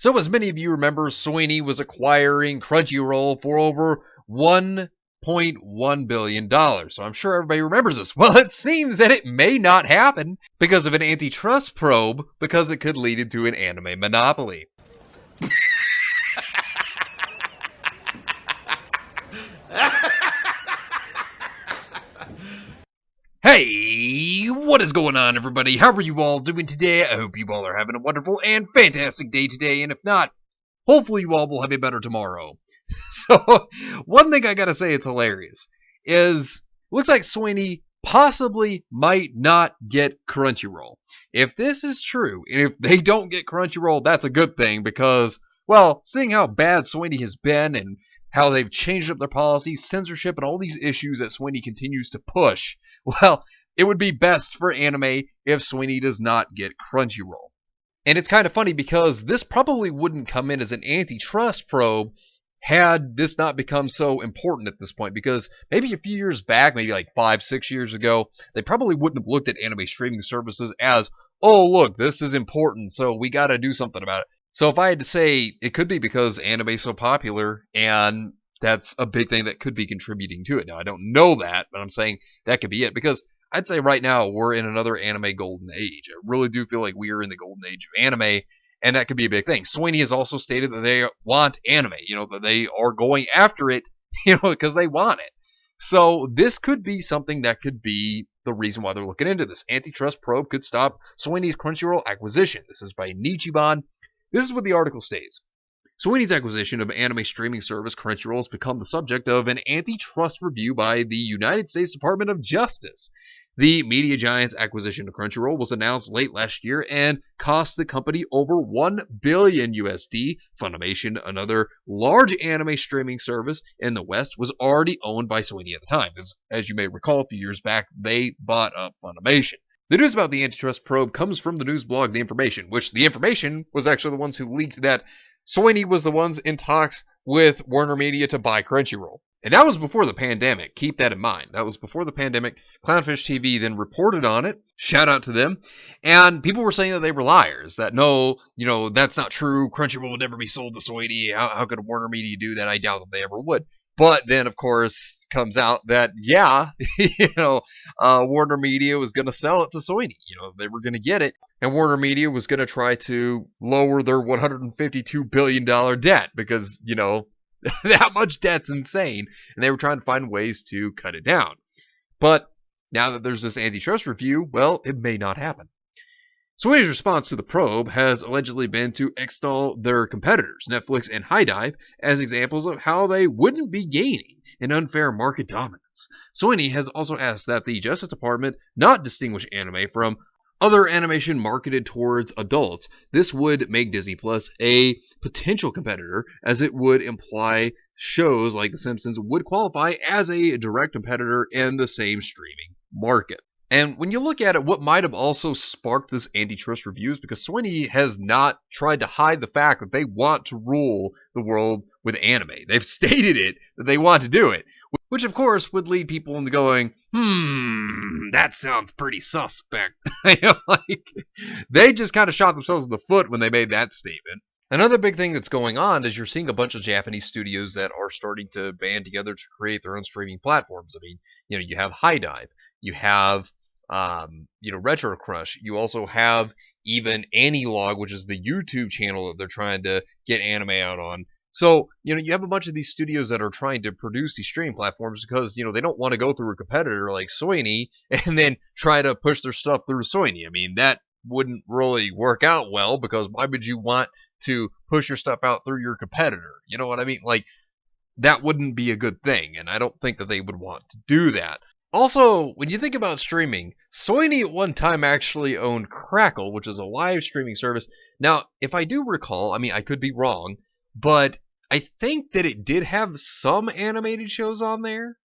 So as many of you remember, Sony was acquiring Crunchyroll for over $1.1 billion. So I'm sure everybody remembers this. Well, it seems that it may not happen because of an antitrust probe, because it could lead into an anime monopoly. Hey, what is going on, everybody? How are you all doing today? I hope you all are having a wonderful and fantastic day today, and if not, hopefully you all will have a better tomorrow. So, one thing I gotta say it's hilarious is, looks like Sony possibly might not get Crunchyroll. If this is true, and if they don't get Crunchyroll, that's a good thing because, well, seeing how bad Sony has been and how they've changed up their policies, censorship, and all these issues that Sony continues to push, well, it would be best for anime if Sony does not get Crunchyroll. And it's kind of funny because this probably wouldn't come in as an antitrust probe had this not become so important at this point, because maybe a few years back, maybe like 5-6 years ago, they probably wouldn't have looked at anime streaming services as, oh look, this is important, so we got to do something about it. So if I had to say, it could be because anime is so popular, and that's a big thing that could be contributing to it. Now, I don't know that, but I'm saying that could be it, because I'd say right now we're in another anime golden age. I really do feel like we are in the golden age of anime, and that could be a big thing. Sony has also stated that they want anime, that they are going after it, because they want it. So this could be something that could be the reason why they're looking into this. Antitrust probe could stop Sony's Crunchyroll acquisition. This is by Nichiban. This is what the article states. Sony's acquisition of anime streaming service Crunchyroll has become the subject of an antitrust review by the United States Department of Justice. The media giant's acquisition of Crunchyroll was announced late last year and cost the company over $1 billion USD. Funimation, another large anime streaming service in the West, was already owned by Sony at the time. As you may recall, a few years back, they bought up Funimation. The news about the antitrust probe comes from the news blog The Information, which The Information was actually the ones who leaked that Sony was the ones in talks with Warner Media to buy Crunchyroll. And that was before the pandemic. Keep that in mind. That was before the pandemic. Clownfish TV then reported on it. Shout out to them. And people were saying that they were liars. That no, that's not true. Crunchyroll would never be sold to Sony. How could Warner Media do that? I doubt that they ever would. But then, of course, comes out that, yeah, Warner Media was going to sell it to Sony. They were going to get it. And Warner Media was going to try to lower their $152 billion debt because, that much debt's insane. And they were trying to find ways to cut it down. But now that there's this antitrust review, well, it may not happen. Sony's response to the probe has allegedly been to extol their competitors, Netflix and HiDive, as examples of how they wouldn't be gaining in unfair market dominance. Sony has also asked that the Justice Department not distinguish anime from other animation marketed towards adults. This would make Disney Plus a potential competitor, as it would imply shows like The Simpsons would qualify as a direct competitor in the same streaming market. And when you look at it, what might have also sparked this antitrust review is because Sony has not tried to hide the fact that they want to rule the world with anime. They've stated it, that they want to do it, which of course would lead people into going, that sounds pretty suspect. They just kind of shot themselves in the foot when they made that statement. Another big thing that's going on is you're seeing a bunch of Japanese studios that are starting to band together to create their own streaming platforms. I mean, you have HiDive, you have Retro Crush. You also have even Anilog, which is the YouTube channel that they're trying to get anime out on. So, you have a bunch of these studios that are trying to produce these streaming platforms because, they don't want to go through a competitor like Sony and then try to push their stuff through Sony. I mean, that wouldn't really work out well, because why would you want to push your stuff out through your competitor? You know what I mean? Like, that wouldn't be a good thing, and I don't think that they would want to do that. Also, when you think about streaming, Sony at one time actually owned Crackle, which is a live streaming service. Now, if I do recall, I mean, I could be wrong, but I think that it did have some animated shows on there.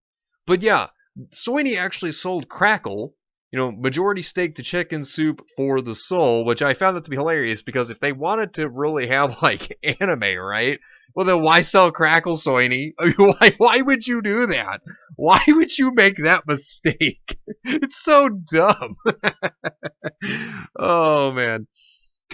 But yeah, Sony actually sold Crackle, majority stake to Chicken Soup for the Soul, which I found that to be hilarious, because if they wanted to really have, anime, right? Well, then why sell Crackle, Sony? I mean, why would you do that? Why would you make that mistake? It's so dumb. Oh, man.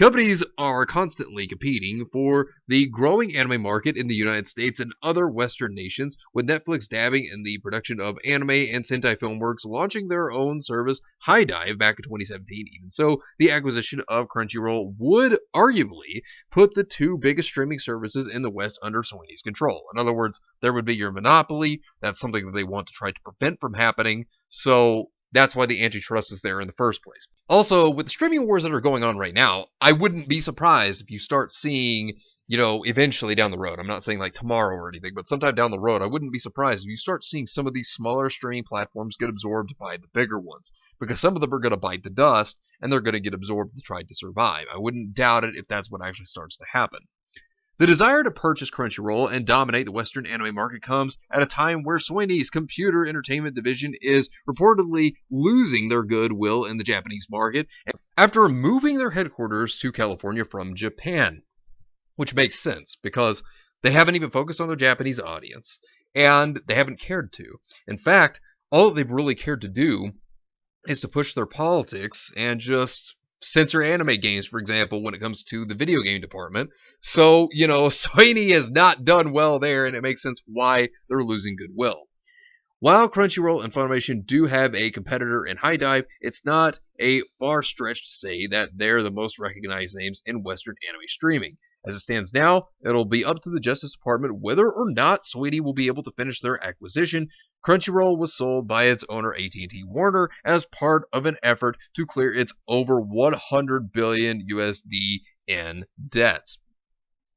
Companies are constantly competing for the growing anime market in the United States and other Western nations, with Netflix dabbing in the production of anime and Sentai Filmworks launching their own service, High Dive, back in 2017. Even so, the acquisition of Crunchyroll would arguably put the two biggest streaming services in the West under Sony's control. In other words, there would be your monopoly. That's something that they want to try to prevent from happening. So that's why the antitrust is there in the first place. Also, with the streaming wars that are going on right now, I wouldn't be surprised if you start seeing, eventually down the road. I'm not saying like tomorrow or anything, but sometime down the road, I wouldn't be surprised if you start seeing some of these smaller streaming platforms get absorbed by the bigger ones, because some of them are going to bite the dust and they're going to get absorbed to try to survive. I wouldn't doubt it if that's what actually starts to happen. The desire to purchase Crunchyroll and dominate the Western anime market comes at a time where Sony's computer entertainment division is reportedly losing their goodwill in the Japanese market after moving their headquarters to California from Japan, which makes sense because they haven't even focused on their Japanese audience, and they haven't cared to. In fact, all that they've really cared to do is to push their politics and just censor anime games, for example, when it comes to the video game department. So, Sony has not done well there, and it makes sense why they're losing goodwill. While Crunchyroll and Funimation do have a competitor in High Dive, it's not a far stretch to say that they're the most recognized names in Western anime streaming. As it stands now, it'll be up to the Justice Department whether or not Sony will be able to finish their acquisition. Crunchyroll was sold by its owner AT&T Warner as part of an effort to clear its over 100 billion USD in debts.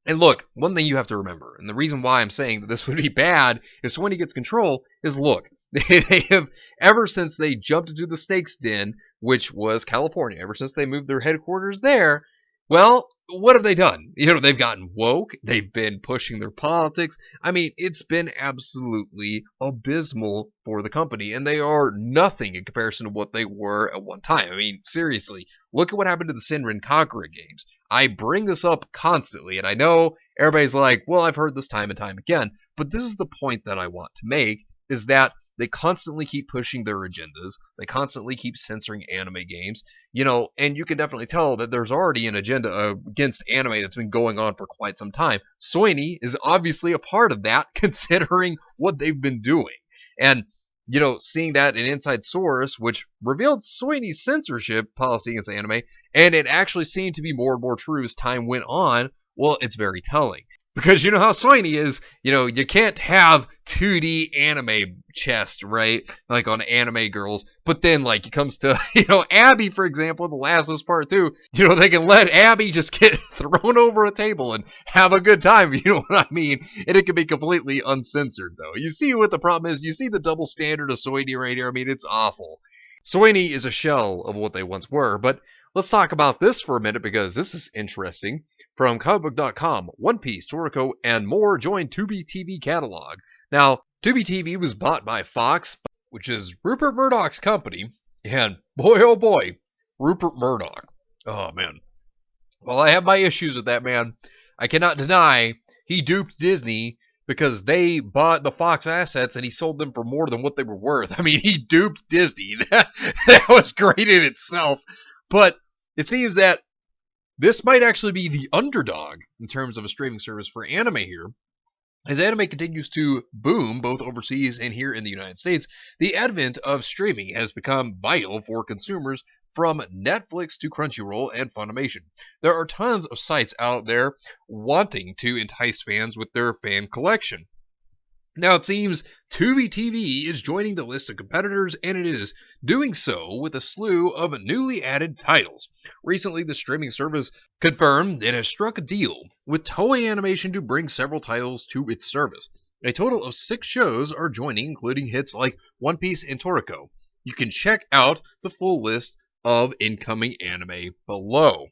And look, one thing you have to remember, and the reason why I'm saying that this would be bad if Sony gets control, is look, they have, ever since they jumped into the snake's den, which was California, ever since they moved their headquarters there, well, what have they done? They've gotten woke. They've been pushing their politics. I mean, it's been absolutely abysmal for the company, and they are nothing in comparison to what they were at one time. I mean, seriously, look at what happened to the Senran Kagura games. I bring this up constantly, and I know everybody's like, well, I've heard this time and time again, but this is the point that I want to make, is that they constantly keep pushing their agendas. They constantly keep censoring anime games, and you can definitely tell that there's already an agenda against anime that's been going on for quite some time. Sony is obviously a part of that, considering what they've been doing. And, seeing that an inside source, which revealed Sony's censorship policy against anime, and it actually seemed to be more and more true as time went on, well, it's very telling. Because you know how Sony is, you can't have 2D anime chest, right? Like on Anime Girls. But then, like, it comes to, Abby, for example, in The Last of Us Part 2, they can let Abby just get thrown over a table and have a good time, you know what I mean? And it can be completely uncensored, though. You see what the problem is? You see the double standard of Sony right here? I mean, it's awful. Sony is a shell of what they once were, but let's talk about this for a minute because this is interesting. From comicbook.com, One Piece, Toriko, and more join Tubi TV catalog. Now, Tubi TV was bought by Fox, which is Rupert Murdoch's company, and boy oh boy, Rupert Murdoch. Oh man. Well, I have my issues with that man. I cannot deny he duped Disney because they bought the Fox assets and he sold them for more than what they were worth. I mean, he duped Disney. That was great in itself. But it seems that this might actually be the underdog in terms of a streaming service for anime here. As anime continues to boom both overseas and here in the United States, the advent of streaming has become vital for consumers from Netflix to Crunchyroll and Funimation. There are tons of sites out there wanting to entice fans with their fan collection. Now, it seems Tubi TV is joining the list of competitors, and it is doing so with a slew of newly added titles. Recently, the streaming service confirmed it has struck a deal with Toei Animation to bring several titles to its service. A total of 6 shows are joining, including hits like One Piece and Toriko. You can check out the full list of incoming anime below,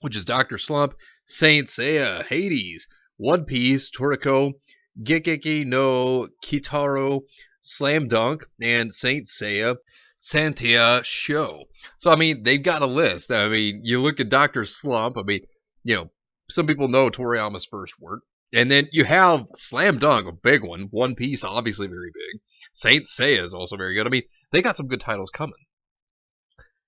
which is Dr. Slump, Saint Seiya, Hades, One Piece, Toriko, Gekeki no Kitaro, Slam Dunk, and Saint Seiya Santia Show. So, I mean, they've got a list. I mean, you look at Dr. Slump, I mean, some people know Toriyama's first work. And then you have Slam Dunk, a big one. One Piece, obviously very big. Saint Seiya is also very good. I mean, they got some good titles coming.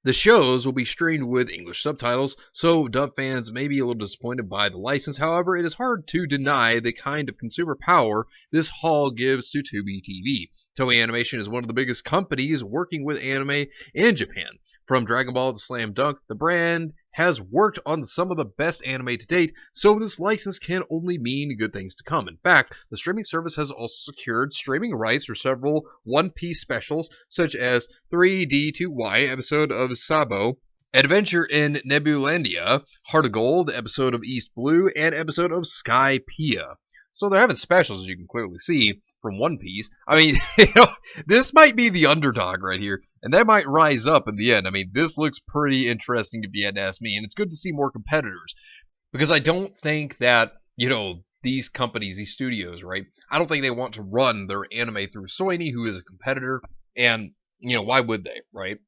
The shows will be streamed with English subtitles, so dub fans may be a little disappointed by the license. However, it is hard to deny the kind of consumer power this haul gives to Tubi TV. Toei Animation is one of the biggest companies working with anime in Japan. From Dragon Ball to Slam Dunk, the brand has worked on some of the best anime to date, so this license can only mean good things to come. In fact, the streaming service has also secured streaming rights for several One Piece specials, such as 3D2Y episode of Sabo, Adventure in Nebulandia, Heart of Gold, episode of East Blue, and episode of Skypiea. So they're having specials, as you can clearly see, from One Piece. I mean, this might be the underdog right here, and that might rise up in the end. I mean, this looks pretty interesting if you had to ask me, and it's good to see more competitors, because I don't think that, these companies, these studios, right, I don't think they want to run their anime through Sony, who is a competitor, and, why would they, right?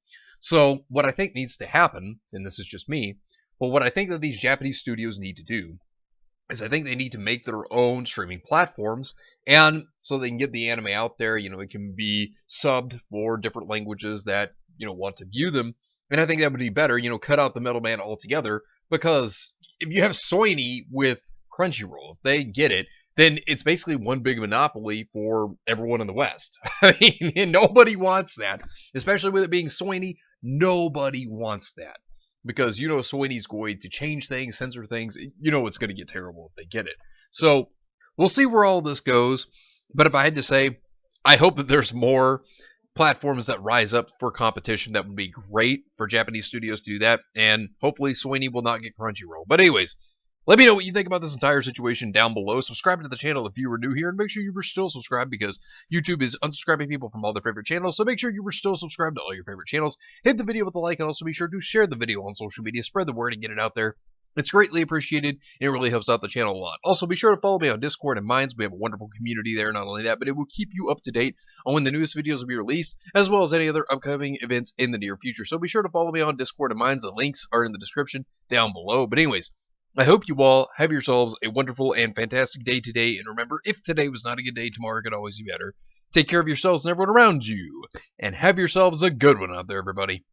So what I think needs to happen, and this is just me, but what I think that these Japanese studios need to do is I think they need to make their own streaming platforms, and so they can get the anime out there. It can be subbed for different languages that want to view them, and I think that would be better. Cut out the middleman altogether, because if you have Sony with Crunchyroll, if they get it, then it's basically one big monopoly for everyone in the West. I mean, nobody wants that, especially with it being Sony. Nobody wants that. Because Sony's going to change things, censor things. It's going to get terrible if they get it. So we'll see where all this goes. But if I had to say, I hope that there's more platforms that rise up for competition. That would be great for Japanese studios to do that. And hopefully Sony will not get Crunchyroll. But anyways, let me know what you think about this entire situation down below. Subscribe to the channel if you were new here, and make sure you were still subscribed, because YouTube is unsubscribing people from all their favorite channels. So make sure you were still subscribed to all your favorite channels. Hit the video with a like, and also be sure to share the video on social media. Spread the word and get it out there. It's greatly appreciated, and it really helps out the channel a lot. Also, be sure to follow me on Discord and Minds. We have a wonderful community there. Not only that, but it will keep you up to date on when the newest videos will be released, as well as any other upcoming events in the near future. So be sure to follow me on Discord and Minds. The links are in the description down below. But anyways, I hope you all have yourselves a wonderful and fantastic day today. And remember, if today was not a good day, tomorrow could always be better. Take care of yourselves and everyone around you. And have yourselves a good one out there, everybody.